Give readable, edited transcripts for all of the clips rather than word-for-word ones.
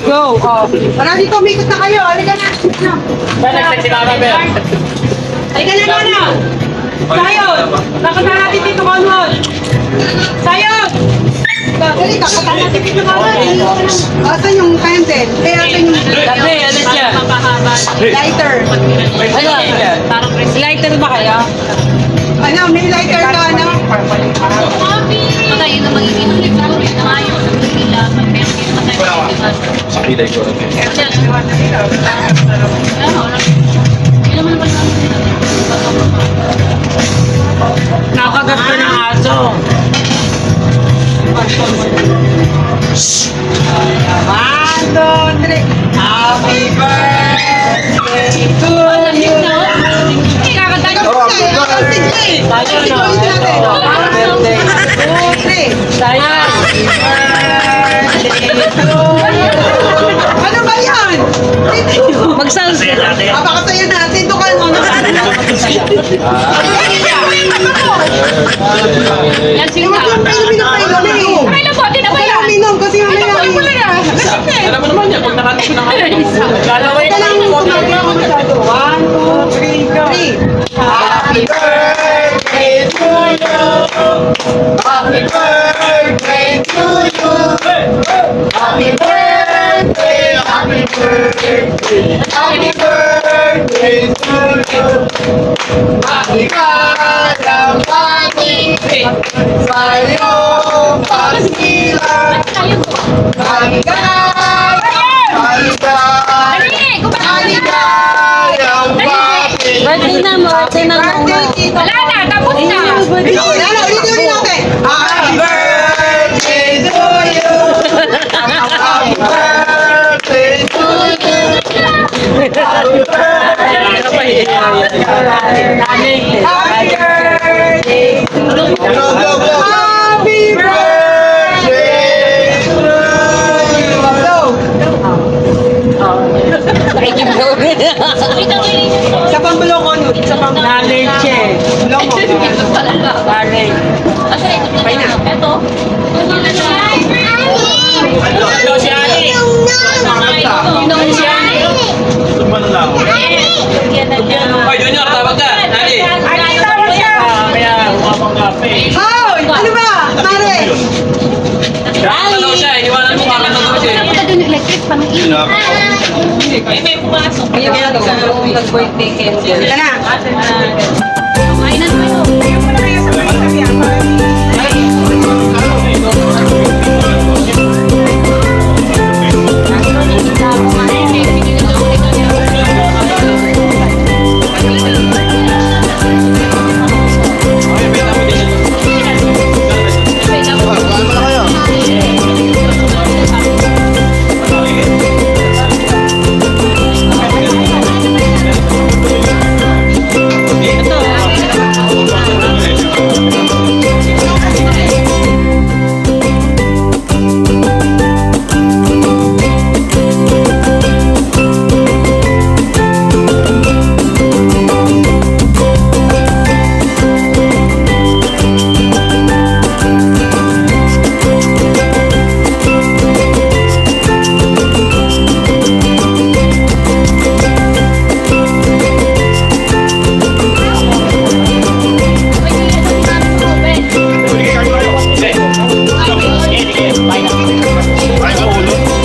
Go! Oh. Para dito, umikot na kayo. Halika na. Halika na, Nana. Sayod! Kakata natin dito, Conway. Sayod! Dali, kakata natin dito, Conway. Asan yung candle? Eh, asan yung... Gabi, alis yan. Lighter. Ano? Lighter ba kaya? Ano, may lighter ka, ano? Tayo na mag-iinom ng tayo na ayaw sa Manila. Sa kilay ko. Nakagat ka ng aso. One, two, three. Happy birthday to you. Ano ba yan? Magsalsya natin. Apakasaya natin. Ito ka ano Yan sila. Minom. Ay, nabote na ba yan? Minom kasi mamaya. Alam mo naman yan, pag nakatin ko na Galaway Ito lang mo. One, two, three, go. Happy birthday to you. Happy birthday to you. Happy birthday, happy birthday, happy birthday to you. Happy kalamani sa'yo pasilang. Birthday na mo, birthday na mo. Wala na, tapos na. Ulitin natin. Happy birthday to you. Happy birthday to you. Happy birthday. Happy birthday to you. Happy birthday to you. Sa pambulo ko, sa pambulo. Naleche. Lomo. Barley. Pay na. Ito. Ito si Ali. Inom si Ani. Hoy, Junior, tawag ka. Ali. Ay, tawag siya. Kaya umamang kape. Hoy! Ano ba? Mare! Ano siya, iwanan mo kami na siya. Punta doon electric, pang-init. May pumasok. Kaya nag-birthday candle. Ika na. Kainan mo yun.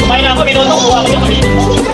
Kumain na ako, minuto kuha ko yung